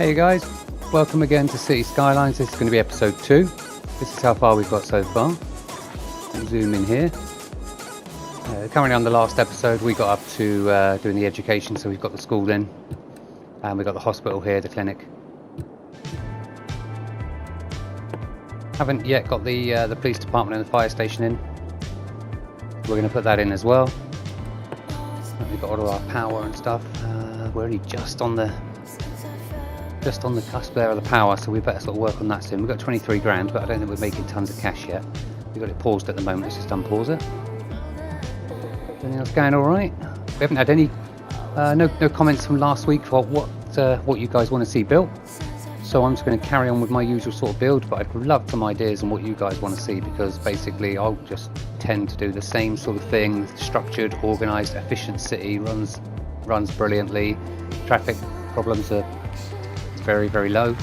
Hey guys, welcome again to Cities Skylines. This is going to be episode 2. This is how far we've got so far. Zoom in here. Currently on the last episode we got up to doing the education, so we've got the school in. And we've got the hospital here, the clinic. Haven't yet got the police department and the fire station in. We're going to put that in as well. We've got all of our power and stuff. We're only just on the cusp there of the power, so we better sort of work on that soon. We've got 23 grand, but I don't think we're making tons of cash yet. We've got it paused at the moment. Let's just unpause it. Anything else going all right? We haven't had any no comments from last week for what you guys want to see built. So I'm just going to carry on with my usual sort of build, but I'd love some ideas on what you guys want to see, because basically I'll just tend to do the same sort of thing. Structured, organised, efficient city, runs brilliantly. Traffic problems are very, very low.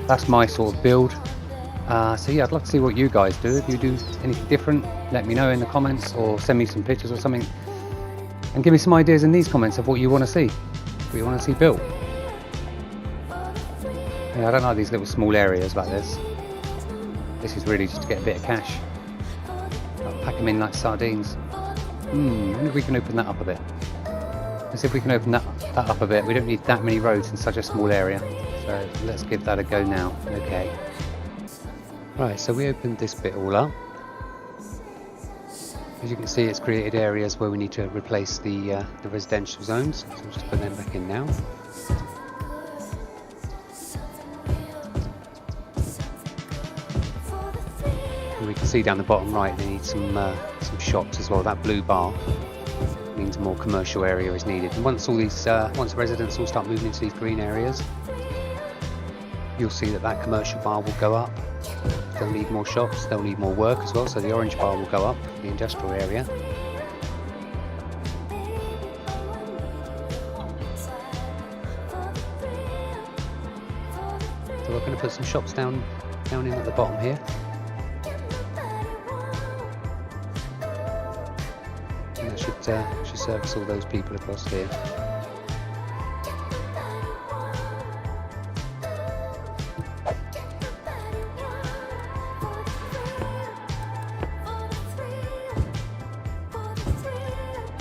That's my sort of build. So yeah, I'd love to see what you guys do. If you do anything different, let me know in the comments, or send me some pictures or something, and give me some ideas in these comments of what you want to see, built. Yeah, I don't like these little small areas like this. This is really just to get a bit of cash. I'll pack them in like sardines. I wonder if we can open that up a bit. Let's see if we can open that up a bit. We don't need that many roads in such a small area. So let's give that a go now. Okay. Right, so we opened this bit all up. As you can see, it's created areas where we need to replace the residential zones. So we'll just put them back in now. And we can see down the bottom right they need some shops as well. That blue bar means more commercial area is needed. And once residents all start moving into these green areas, you'll see that commercial bar will go up. They'll need more shops, they'll need more work as well, so the orange bar will go up, the industrial area. So we're going to put some shops down in at the bottom here. And that should service all those people across here.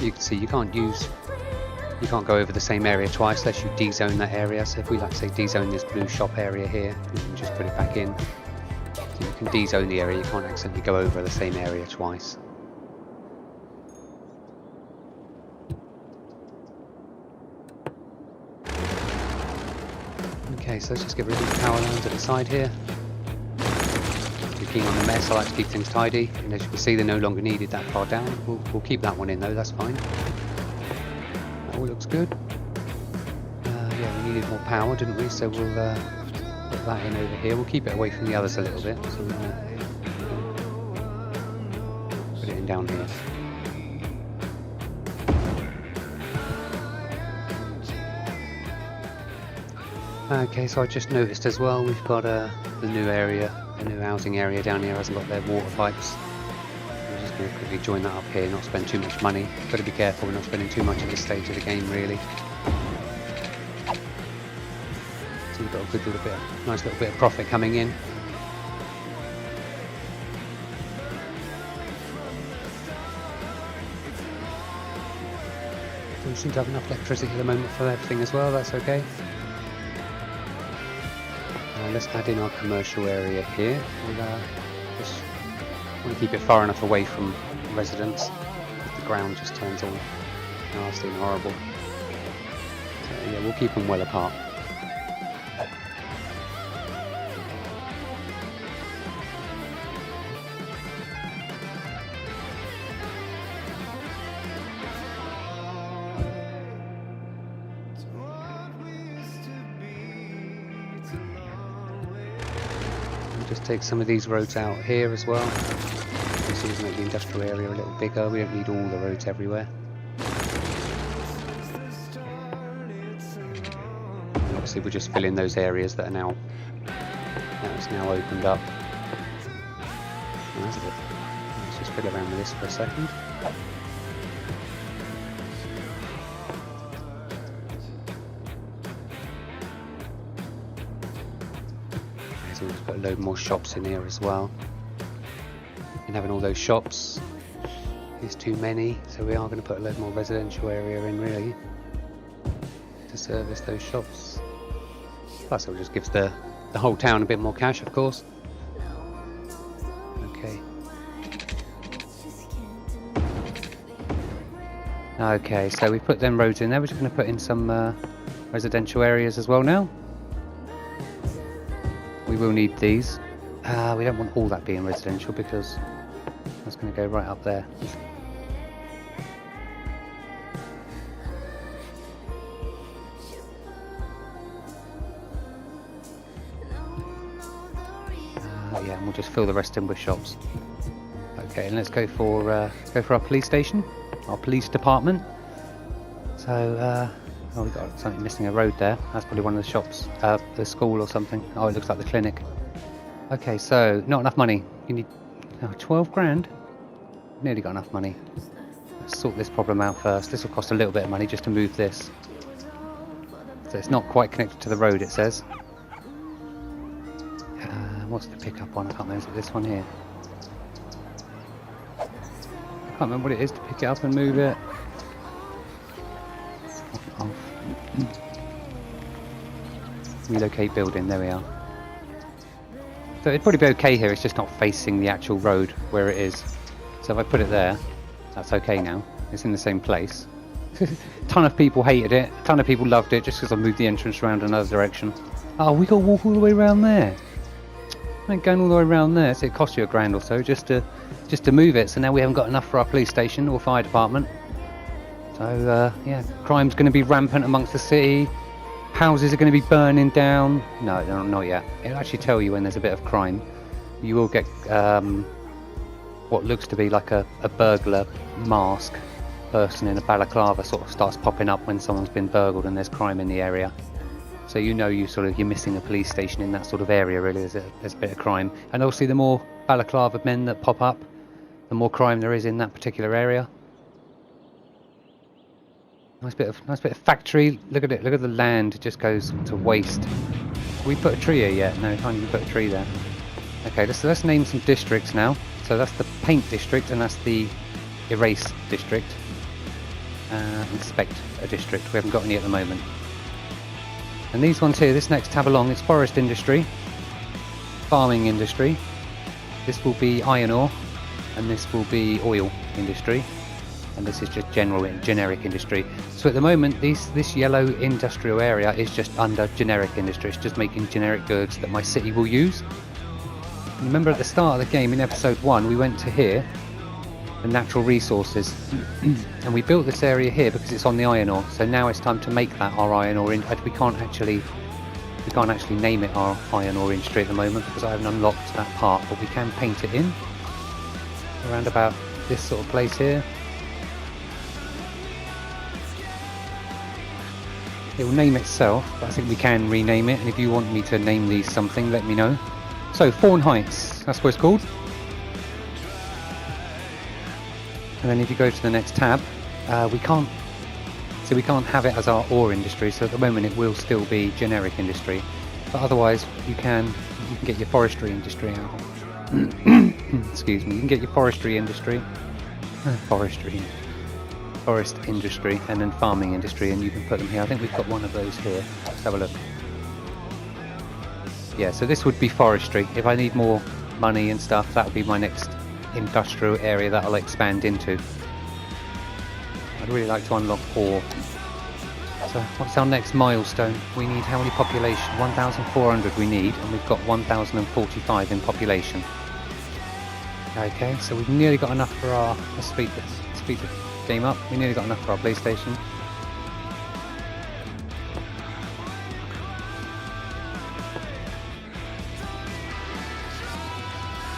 You can see you can't go over the same area twice unless you dezone that area. So if we say dezone this blue shop area here, you can just put it back in. So you can dezone the area, you can't accidentally go over the same area twice. Okay, so let's just get rid of the power lines at the side here. Keen on the mess, I like to keep things tidy, and as you can see they're no longer needed that far down. We'll keep that one in though, that's fine. That all looks good. Yeah, we needed more power, didn't we? So we'll put that in over here. We'll keep it away from the others a little bit. So we're going to put it in down here. Okay, so I just noticed as well we've got the new area. The new housing area down here hasn't got their water pipes. We're just going to quickly join that up here, not spend too much money. Got to be careful, we're not spending too much at this stage of the game really. So we've got a good nice little bit of profit coming in. So we seem to have enough electricity at the moment for everything as well, that's okay. Let's add in our commercial area here. We'll just want to keep it far enough away from residents if the ground just turns all nasty and horrible. So yeah, we'll keep them well apart. Just take some of these roads out here as well. Just to make the industrial area a little bigger. We don't need all the roads everywhere. And obviously we'll just fill in those areas that are it's now opened up. That's it. Let's just fiddle around with this for a second. So we'll just put a load more shops in here as well. And having all those shops is too many, so we are going to put a load more residential area in really to service those shops. Plus it just gives the whole town a bit more cash, of course. Okay. Okay, so we put them roads in there. We're just going to put in some residential areas as well now. We will need these. We don't want all that being residential because that's going to go right up there. Yeah, and we'll just fill the rest in with shops. Okay, and let's go for our police station, our police department. So, oh, we've got something missing a road there. That's probably one of the shops, the school or something. Oh, it looks like the clinic. Okay, so not enough money. You need 12 grand. Nearly got enough money. Let's sort this problem out first. This will cost a little bit of money just to move this. So it's not quite connected to the road, it says. What's the pickup one? I can't remember. Is it this one here? I can't remember what it is to pick it up and move it. Relocate building, there we are. So it'd probably be okay here, it's just not facing the actual road where it is. So if I put it there, that's okay now. It's in the same place. Ton of people hated it, ton of people loved it just because I moved the entrance around another direction. Oh, we got to walk all the way around there. I ain't going all the way around there, so it cost you £1 or so just to move it. So now we haven't got enough for our police station or fire department. So yeah, crime's going to be rampant amongst the city. Houses are going to be burning down. No, not yet. It'll actually tell you when there's a bit of crime. You will get what looks to be like a burglar mask person in a balaclava sort of starts popping up when someone's been burgled and there's crime in the area. So you know you're missing a police station in that sort of area really. There's a bit of crime. And obviously the more balaclava men that pop up, the more crime there is in that particular area. Nice bit of factory. Look at it. Look at the land. It just goes to waste. Have we put a tree here yet? No, we can't even put a tree there. Okay, let's name some districts now. So that's the paint district, and that's the erase district. Inspect a district. We haven't got any at the moment. And these ones here, this next tab along, is forest industry, farming industry. This will be iron ore, and this will be oil industry. And this is just generic industry. So at the moment, this yellow industrial area is just under generic industry. It's just making generic goods that my city will use. And remember at the start of the game in episode 1, we went to here, the natural resources, and we built this area here because it's on the iron ore. So now it's time to make that our iron ore. We can't actually name it our iron ore industry at the moment because I haven't unlocked that part. But we can paint it in around about this sort of place here. It will name itself, but I think we can rename it, and if you want me to name these something, let me know. So, Fawn Heights, that's what it's called. And then if you go to the next tab, we can't have it as our ore industry, so at the moment it will still be generic industry. But otherwise, you can get your forestry industry out. Excuse me, you can get your forestry industry. Forest industry and then farming industry, and you can put them here. I think we've got one of those here. Let's have a look. Yeah, so this would be forestry. If I need more money and stuff, that would be my next industrial area that I'll expand into. I'd really like to unlock ore. So what's our next milestone? We need how many population? 1,400 we need, and we've got 1,045 in population. Okay, so we've nearly got enough for our... Let's speed the game up. We nearly got enough for our PlayStation.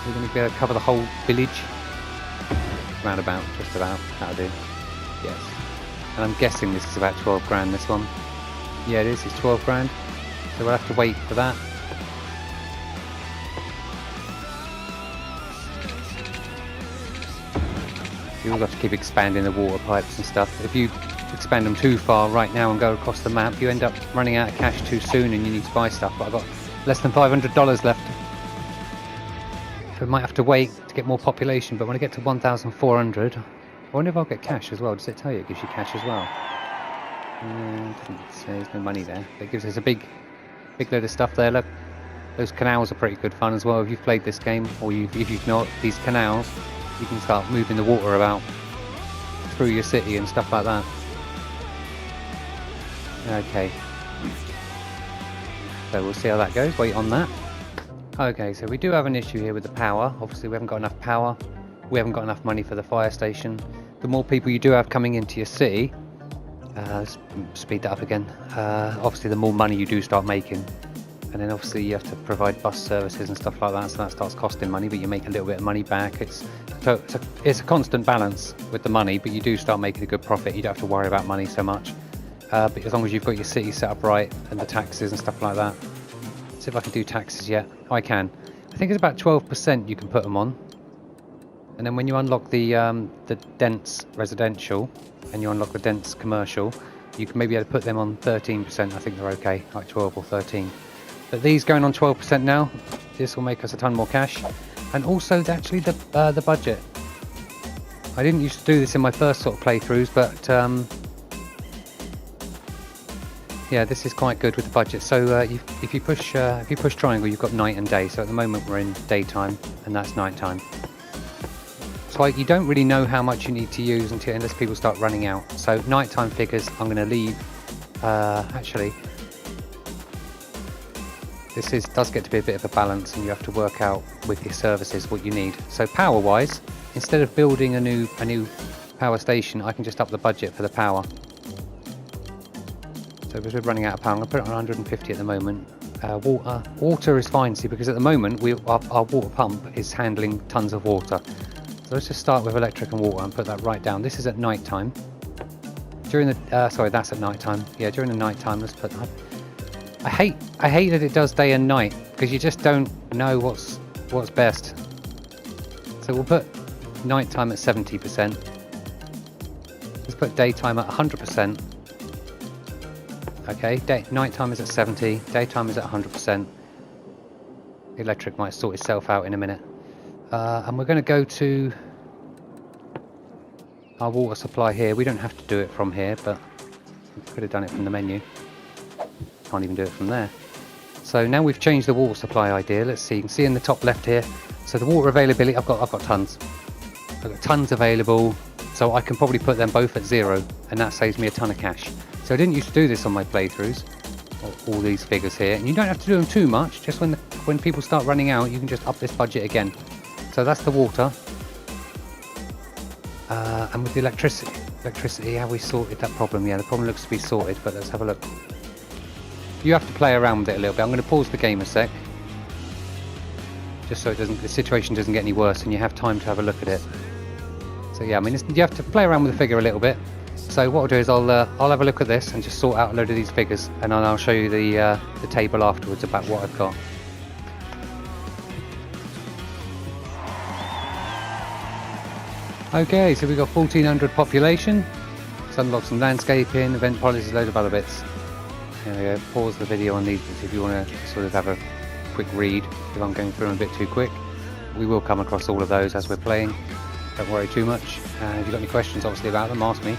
We're going to be able to cover the whole village. Roundabout, just about. That'll do. Yes. And I'm guessing this is about 12 grand, this one. Yeah, it is. It's 12 grand. So we'll have to wait for that. You've got to keep expanding the water pipes and stuff. If you expand them too far right now and go across the map, you end up running out of cash too soon and you need to buy stuff. But I've got less than $500 left. So we might have to wait to get more population, but when I get to 1,400, I wonder if I'll get cash as well. Does it tell you it gives you cash as well? It doesn't say, there's no money there. But it gives us a big load of stuff there. Look, those canals are pretty good fun as well. If you've played this game, or if you've not, these canals, you can start moving the water about through your city and stuff like that. Okay. So we'll see how that goes. Wait on that. Okay, so we do have an issue here with the power. Obviously we haven't got enough power. We haven't got enough money for the fire station. The more people you do have coming into your city, speed that up again, obviously the more money you do start making. And then obviously you have to provide bus services and stuff like that, so that starts costing money, but you make a little bit of money back. It's a constant balance with the money, but you do start making a good profit. You don't have to worry about money so much. But as long as you've got your city set up right and the taxes and stuff like that. See if I can do taxes yet. I can. I think it's about 12% you can put them on. And then when you unlock the dense residential and you unlock the dense commercial, you can maybe be able to put them on 13%. I think they're okay, like 12 or 13. But these going on 12% now, this will make us a ton more cash. And also actually the budget. I didn't used to do this in my first sort of playthroughs, but yeah, this is quite good with the budget. So if you push triangle, you've got night and day. So at the moment we're in daytime, and that's nighttime. So you don't really know how much you need to use unless people start running out. So nighttime figures, I'm going to leave. Actually, this does get to be a bit of a balance, and you have to work out with your services what you need. So power-wise, instead of building a new power station, I can just up the budget for the power. So because we're running out of power, I'm going to put it on 150 at the moment. Water is fine, see, because at the moment our water pump is handling tons of water. So let's just start with electric and water and put that right down. This is at night time. During the sorry, that's at night time. Yeah, during the night time, let's put that. I hate that it does day and night, because you just don't know what's best. So we'll put nighttime at 70%. Let's put daytime at 100%. Okay, nighttime is at 70, daytime is at 100%. The electric might sort itself out in a minute. And we're going to go to our water supply here. We don't have to do it from here, but we could have done it from the menu. Can't even do it from there. So now we've changed the water supply idea. Let's see. You can see in the top left here. So the water availability, I've got tons. I've got tons available, so I can probably put them both at 0, and that saves me a ton of cash. So I didn't used to do this on my playthroughs, all these figures here, and you don't have to do them too much. Just when people start running out, you can just up this budget again. So that's the water. And with the electricity, have we sorted that problem? Yeah, the problem looks to be sorted, but let's have a look. You have to play around with it a little bit. I'm going to pause the game a sec, just so the situation doesn't get any worse, and you have time to have a look at it. So yeah, I mean, you have to play around with the figure a little bit. So what I'll do is I'll have a look at this and just sort out a load of these figures, and then I'll show you the table afterwards about what I've got. Okay, so we've got 1,400 population. Let's unlock some landscaping, event policies, a load of other bits. There we go. Pause the video on these if you want to sort of have a quick read. If I'm going through them a bit too quick, we will come across all of those as we're playing. Don't worry too much. If you've got any questions, obviously, about them, ask me.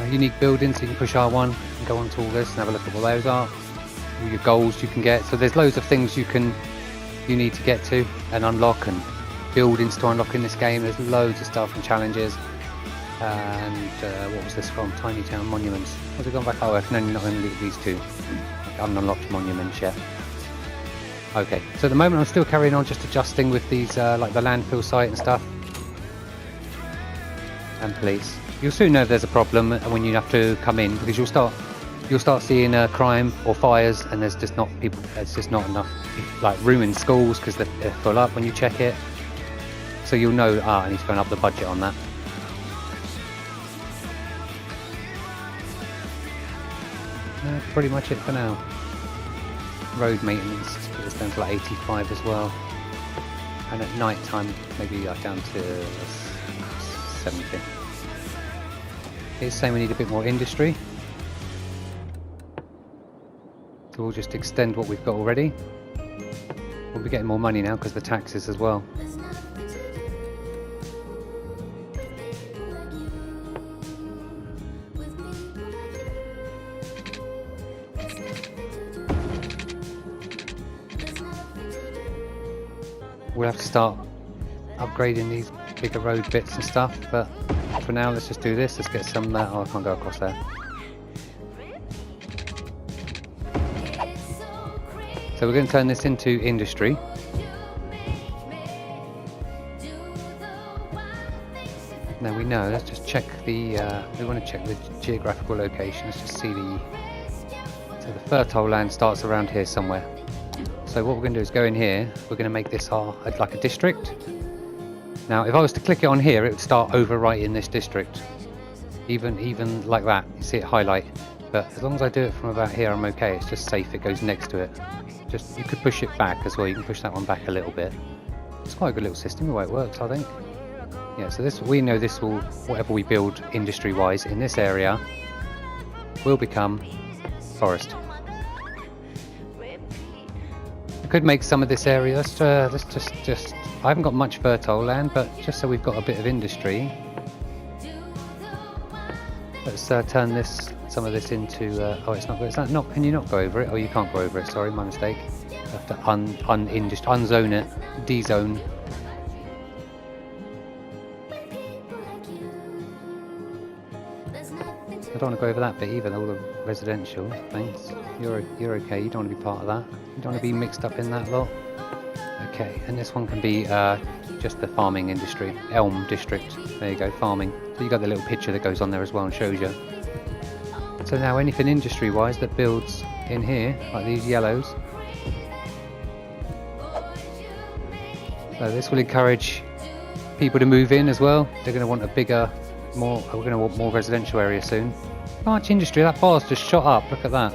Unique buildings, so you can push R1 and go on to all this and have a look at what those are. All your goals you can get. So there's loads of things you need to get to and unlock, and buildings to unlock in this game. There's loads of stuff and challenges. And what was this from? Tiny Town Monuments. Has it gone back? Oh, I can only not only look at these two. I haven't unlocked monuments yet. Okay, so at the moment I'm still carrying on just adjusting with these like the landfill site and stuff. And police. You'll soon know if there's a problem when you have to come in, because you'll start seeing crime or fires, and there's just not people. There's just not enough like room in schools because they're full up when you check it. So you'll know. I need to go and up the budget on that. That's pretty much it for now. Road maintenance, put this down to like 85 as well. And at night time, maybe down to 70. It's saying we need a bit more industry. So we'll just extend what we've got already. We'll be getting more money now because of the taxes as well. We'll have to start upgrading these bigger road bits and stuff, but for now let's just do this. Let's get some oh, I can't go across there. So we're going to turn this into industry. Now we know, let's just check the we want to check the geographical location. Let's just see so the fertile land starts around here somewhere. So what we're going to do is go in here. We're going to make this like a district. Now, if I was to click it on here, it would start over right in this district. Even like that, you see it highlight. But as long as I do it from about here, I'm okay. It's just safe. It goes next to it. Just you could push it back as well. You can push that one back a little bit. It's quite a good little system the way it works, I think. Yeah. So this we know this will whatever we build industry-wise in this area will become forest. Could make some of this area. Let's just I haven't got much fertile land, but just so we've got a bit of industry, let's turn some of this into oh, it's not good. Is that not? Can you not go over it? Oh, you can't go over it. Sorry, my mistake. I have to unzone it, dezone. I don't want to go over that bit either, all the residential things. You're okay, you don't want to be part of that. You don't want to be mixed up in that lot. Okay, and this one can be just the farming industry, Elm District. There you go, farming. So you got the little picture that goes on there as well and shows you. So now anything industry-wise that builds in here, like these yellows. So this will encourage people to move in as well. They're going to want a bigger, we're going to want more residential area soon. How much industry? That bar's just shot up. Look at that.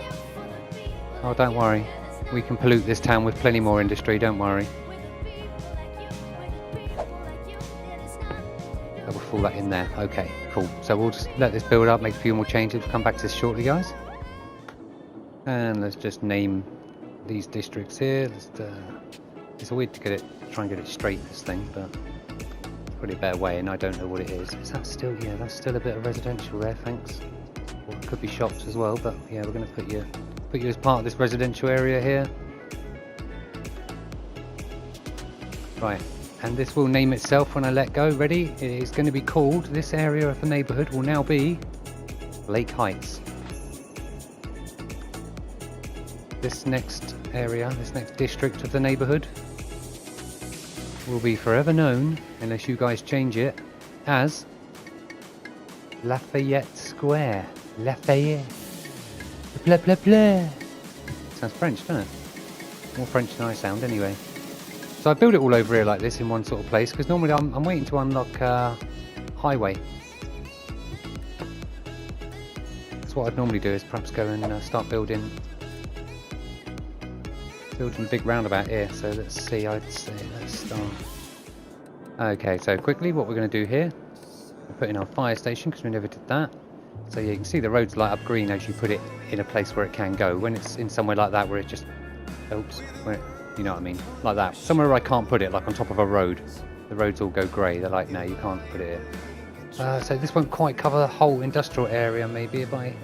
Oh, don't worry. We can pollute this town with plenty more industry. Don't worry. So we'll fill that in there. Okay, cool. So we'll just let this build up, make a few more changes. We'll come back to this shortly, guys. And let's just name these districts here. It's weird to try and get it straight, this thing, but probably a better way, and I don't know what it is. Is that still? Yeah, that's still a bit of residential there. Thanks. Or it could be shops as well, but yeah, we're going to put you as part of this residential area here. Right, and this will name itself when I let go. Ready? It is going to be called. This area of the neighbourhood will now be Lake Heights. This next area, this next district of the neighbourhood, will be forever known, unless you guys change it, as Lafayette Square. Lafayette. Blah blah blah. Sounds French, doesn't it? More French than I sound, anyway. So I build it all over here like this in one sort of place, because normally I'm waiting to unlock highway. That's what I'd normally do, is perhaps go and start building a big roundabout here. So let's see, let's start. Okay, so quickly what we're going to do here, we'll put in our fire station because we never did that. So yeah, you can see the roads light up green as you put it in a place where it can go. When it's in somewhere like that where it just, you know what I mean, like that. Somewhere where I can't put it, like on top of a road, the roads all go grey. They're like, no, you can't put it here. So this won't quite cover the whole industrial area, maybe if I...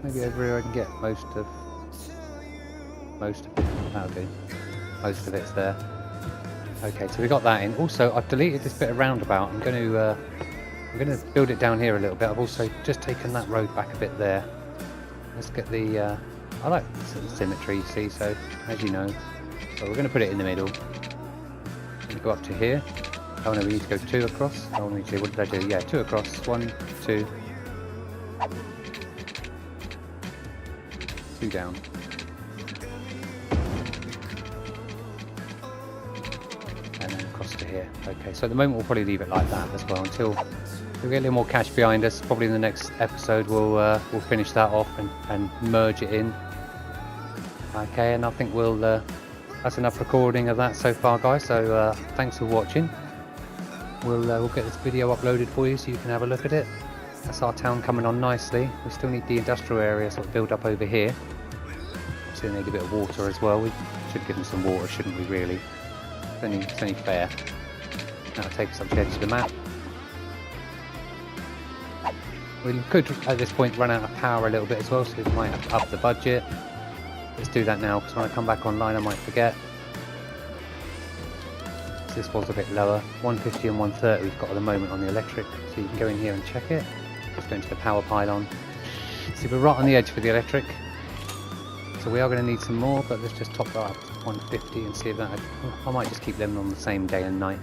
Maybe over here I can get most of it. That'll do. Most of it's there. Okay, so we got that in. Also, I've deleted this bit of roundabout. I'm going to build it down here a little bit. I've also just taken that road back a bit there. Let's get the. I like symmetry, you see. So as you know, so we're going to put it in the middle. We go up to here. Oh no, we need to go 2 across. Oh, we need to. What did I do? Yeah, 2 across. 1, 2. 2 down. And then across to here. Okay, so at the moment we'll probably leave it like that as well until we get a little more cash behind us. Probably in the next episode we'll finish that off and merge it in. Okay, and I think that's enough recording of that so far, guys. So thanks for watching. we'll get this video uploaded for you so you can have a look at it. That's our town coming on nicely. We still need the industrial area sort of build up over here. So we need a bit of water as well. We should give them some water, shouldn't we really? It's only fair. That'll take us up to the edge of the map. We could at this point run out of power a little bit as well, so we might have to up the budget. Let's do that now, because when I come back online I might forget. So this was a bit lower. 150 and 130 we've got at the moment on the electric, so you can go in here and check it. Just go into the power pylon. See, we're right on the edge for the electric, so we are going to need some more, but let's just top that up to 150 and see if that... I might just keep them on the same day and night.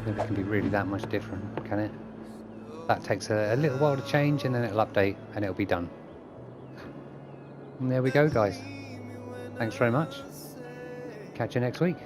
If it can be really that much different, can it? That takes a little while to change, and then it'll update and it'll be done. And there we go, guys. Thanks very much. Catch you next week.